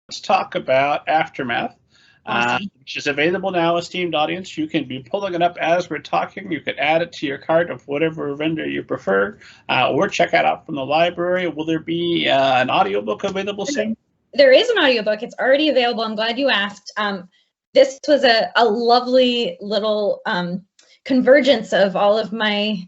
let's talk about Aftermath, Awesome. which is available now, esteemed audience. You can be pulling it up as we're talking. You can add it to your cart of whatever vendor you prefer, or check it out from the library. Will there be an audiobook available soon? There is an audiobook. It's already available. I'm glad you asked. This was a lovely little convergence of all of my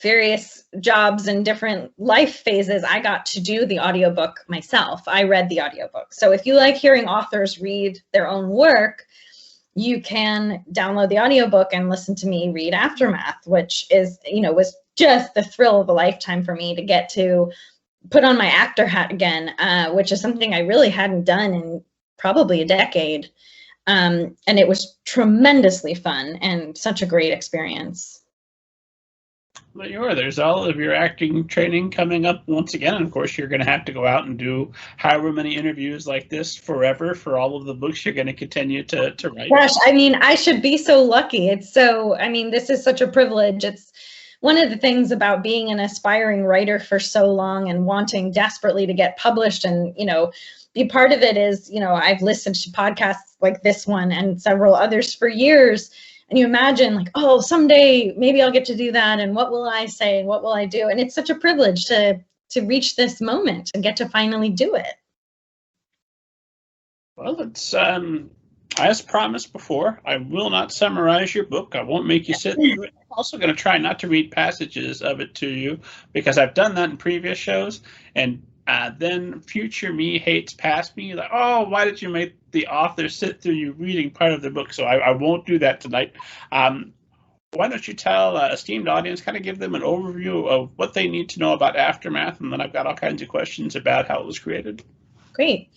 various jobs and different life phases. I got to do the audiobook myself. I read the audiobook. So if you like hearing authors read their own work, you can download the audiobook and listen to me read Aftermath, which is, was just the thrill of a lifetime for me to get to put on my actor hat again, which is something I really hadn't done in probably a decade. And it was tremendously fun and such a great experience. Well, there's all of your acting training coming up once again. And of course, you're going to have to go out and do however many interviews like this forever for all of the books you're going to continue to write. Gosh, I mean, I should be so lucky. This is such a privilege. It's one of the things about being an aspiring writer for so long and wanting desperately to get published and, be part of it is, I've listened to podcasts like this one and several others for years. And you imagine like, oh, someday maybe I'll get to do that. And what will I say? And what will I do? And it's such a privilege to reach this moment and get to finally do it. Well, it's as promised before, I will not summarize your book. I won't make you sit through it. I'm also going to try not to read passages of it to you because I've done that in previous shows. And then future me hates past me. Like, oh, why did you make the author sit through you reading part of the book? So I won't do that tonight. Why don't you tell esteemed audience, kind of give them an overview of what they need to know about Aftermath, and then I've got all kinds of questions about how it was created. Great.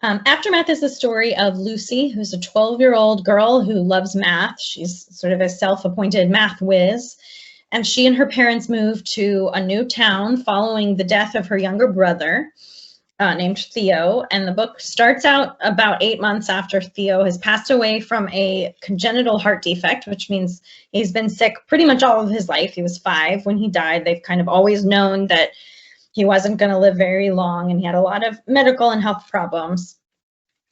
Aftermath is the story of Lucy, who's a 12-year-old girl who loves math. She's sort of a self-appointed math whiz. And she and her parents moved to a new town following the death of her younger brother named Theo. And the book starts out about 8 months after Theo has passed away from a congenital heart defect, which means he's been sick pretty much all of his life. He was 5 when he died. They've kind of always known that he wasn't going to live very long, and he had a lot of medical and health problems.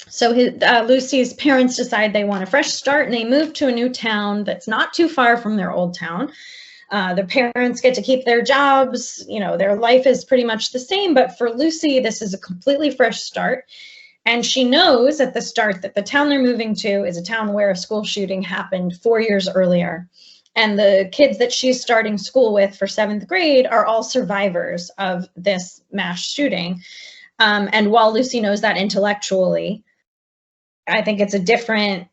So Lucy's parents decide they want a fresh start, and they move to a new town that's not too far from their old town. The parents get to keep their jobs. Their life is pretty much the same, but for Lucy, this is a completely fresh start. And she knows at the start that the town they're moving to is a town where a school shooting happened 4 years earlier. And the kids that she's starting school with for 7th grade are all survivors of this mass shooting. And while Lucy knows that intellectually, I think it's a different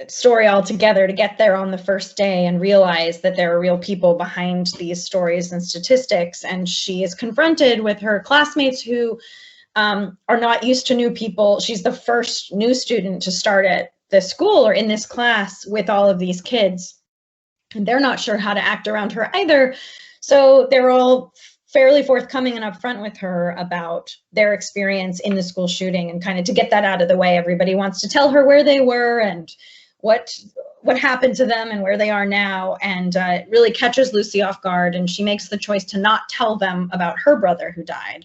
story altogether to get there on the first day and realize that there are real people behind these stories and statistics. And she is confronted with her classmates who are not used to new people. She's the first new student to start at the school or in this class with all of these kids. And they're not sure how to act around her either. So they're all fairly forthcoming and upfront with her about their experience in the school shooting, and kind of to get that out of the way. Everybody wants to tell her where they were and what happened to them and where they are now. And it really catches Lucy off guard, and she makes the choice to not tell them about her brother who died.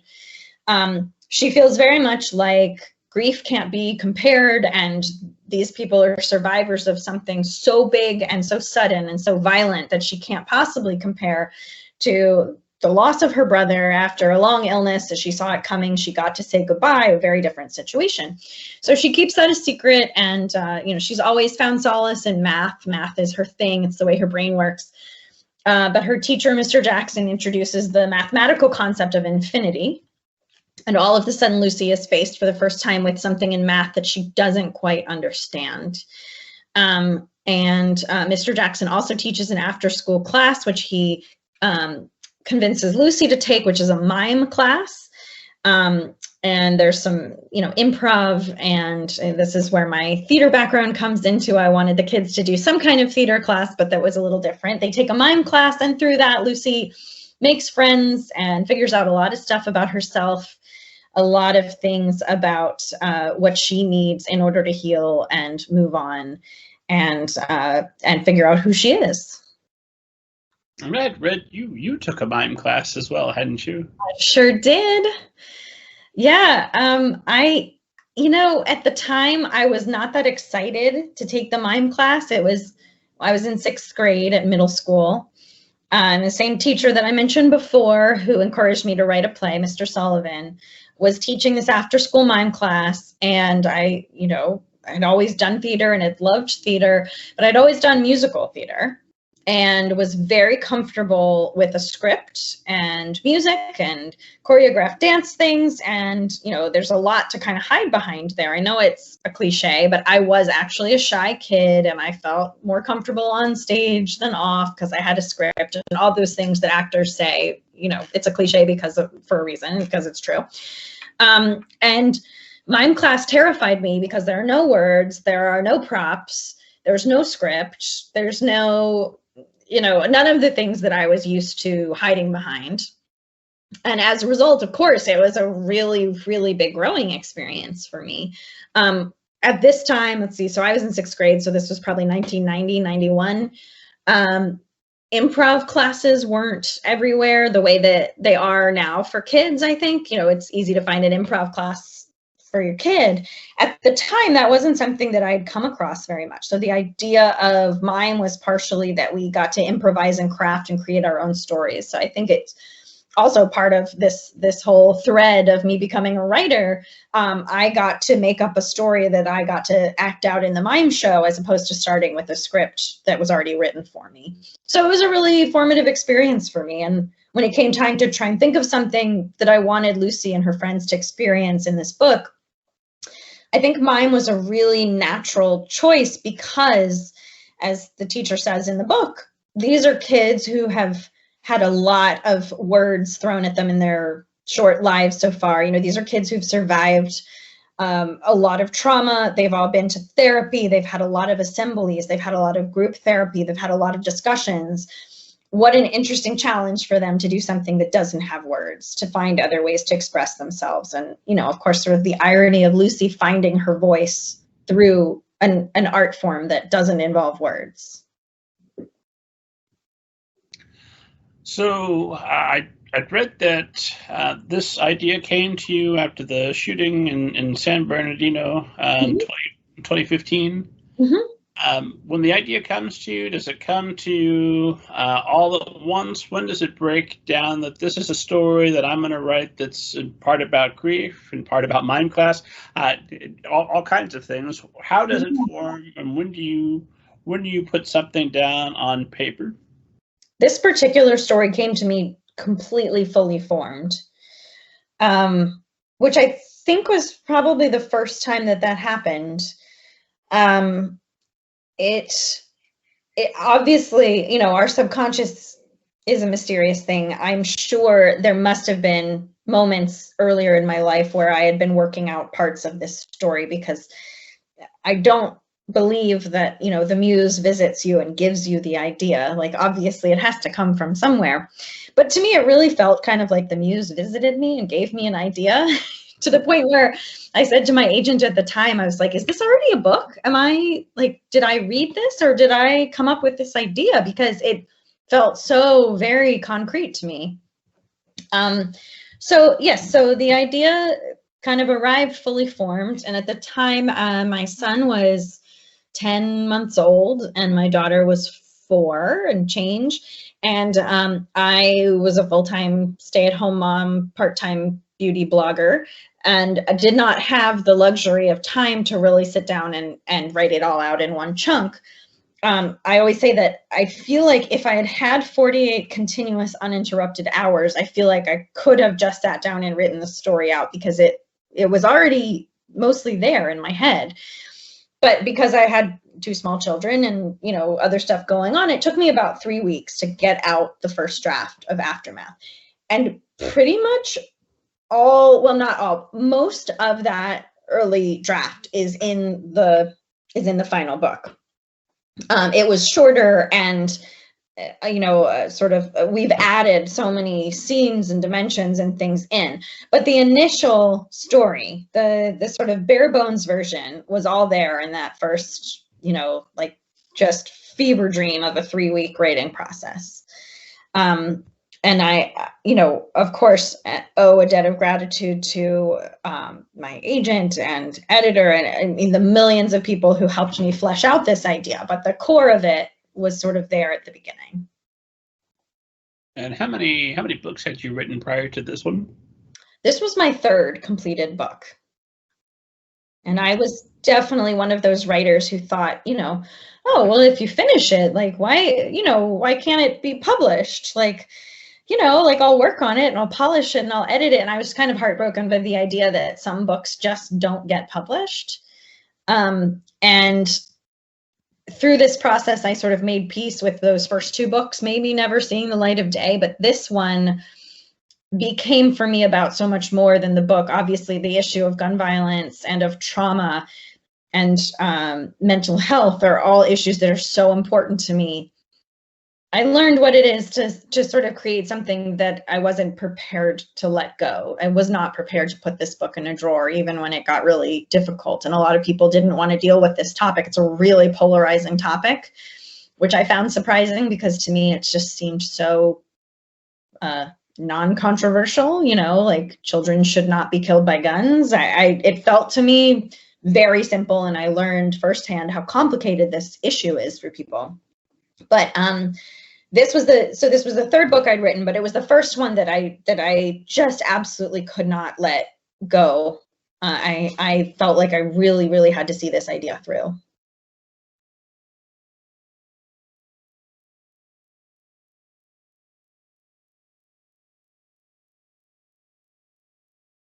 She feels very much like grief can't be compared, and these people are survivors of something so big and so sudden and so violent that she can't possibly compare to the loss of her brother after a long illness. As she saw it coming, she got to say goodbye, a very different situation. So she keeps that a secret, and she's always found solace in math. Math is her thing. It's the way her brain works. But her teacher, Mr. Jackson, introduces the mathematical concept of infinity. And all of a sudden, Lucy is faced for the first time with something in math that she doesn't quite understand. And Mr. Jackson also teaches an after-school class, which he convinces Lucy to take, which is a mime class. And there's some, improv, and this is where my theater background comes into. I wanted the kids to do some kind of theater class, but that was a little different. They take a mime class, and through that, Lucy makes friends and figures out a lot of stuff about herself, a lot of things about what she needs in order to heal and move on, and figure out who she is. Red, you took a mime class as well, hadn't you? I sure did. Yeah, At the time, I was not that excited to take the mime class. I was in 6th grade at middle school. And the same teacher that I mentioned before, who encouraged me to write a play, Mr. Sullivan, was teaching this after-school mime class. And I'd always done theater and had loved theater, but I'd always done musical theater and was very comfortable with a script and music and choreographed dance things. And, there's a lot to kind of hide behind there. I know it's a cliche, but I was actually a shy kid and I felt more comfortable on stage than off because I had a script and all those things that actors say. It's a cliche for a reason, because it's true. And mime class terrified me because there are no words, there are no props, there's no script, there's no, none of the things that I was used to hiding behind. And as a result, of course, it was a really, really big growing experience for me. At this time, let's see, so I was in 6th grade, so this was probably 1990, 91. Improv classes weren't everywhere the way that they are now for kids, I think. It's easy to find an improv class for your kid. At the time, that wasn't something that I'd come across very much. So the idea of mime was partially that we got to improvise and craft and create our own stories. So I think it's also part of this whole thread of me becoming a writer. I got to make up a story that I got to act out in the mime show, as opposed to starting with a script that was already written for me. So it was a really formative experience for me. And when it came time to try and think of something that I wanted Lucy and her friends to experience in this book, I think mime was a really natural choice because, as the teacher says in the book, these are kids who have had a lot of words thrown at them in their short lives so far. These are kids who've survived a lot of trauma. They've all been to therapy. They've had a lot of assemblies. They've had a lot of group therapy. They've had a lot of discussions. What an interesting challenge for them to do something that doesn't have words, to find other ways to express themselves. And, of course, sort of the irony of Lucy finding her voice through an art form that doesn't involve words. So I'd read that this idea came to you after the shooting in San Bernardino in 2015. Mm-hmm. When the idea comes to you, does it come to you all at once? When does it break down that this is a story that I'm going to write that's in part about grief and part about mime class, all kinds of things? How does it form, and when do you put something down on paper? This particular story came to me completely fully formed, which I think was probably the first time that happened. It obviously, our subconscious is a mysterious thing. I'm sure there must have been moments earlier in my life where I had been working out parts of this story, because I don't believe that, the muse visits you and gives you the idea. Like, obviously it has to come from somewhere. But to me, it really felt kind of like the muse visited me and gave me an idea to the point where I said to my agent at the time, I was like, is this already a book? Did I read this, or did I come up with this idea? Because it felt so very concrete to me. So the idea kind of arrived fully formed. And at the time, my son was 10 months old and my daughter was 4 and change. And I was a full-time stay-at-home mom, part-time beauty blogger, and I did not have the luxury of time to really sit down and write it all out in one chunk. I always say that I feel like if I had had 48 continuous uninterrupted hours, I feel like I could have just sat down and written the story out, because it was already mostly there in my head. But because I had 2 small children and, other stuff going on, it took me about 3 weeks to get out the first draft of Aftermath. And pretty much most of that early draft is in the final book. It was shorter and, we've added so many scenes and dimensions and things in. But the initial story, the sort of bare bones version, was all there in that first, just fever dream of a 3-week writing process. And I, of course, owe a debt of gratitude to my agent and editor, and I mean the millions of people who helped me flesh out this idea. But the core of it was sort of there at the beginning. And how many books had you written prior to this one? This was my third completed book. And I was definitely one of those writers who thought, oh, well, if you finish it, like, why can't it be published? Like, I'll work on it and I'll polish it and I'll edit it. And I was kind of heartbroken by the idea that some books just don't get published. And through this process, I sort of made peace with those first two books, maybe never seeing the light of day. But this one became for me about so much more than the book. Obviously, the issue of gun violence and of trauma and mental health are all issues that are so important to me. I learned what it is to sort of create something that I wasn't prepared to let go. I was not prepared to put this book in a drawer, even when it got really difficult. And a lot of people didn't want to deal with this topic. It's a really polarizing topic, which I found surprising because to me, it just seemed so non-controversial, like children should not be killed by guns. It felt to me very simple, and I learned firsthand how complicated this issue is for people. But this was the third book I'd written, but it was the first one that I just absolutely could not let go. I felt like I really, really had to see this idea through.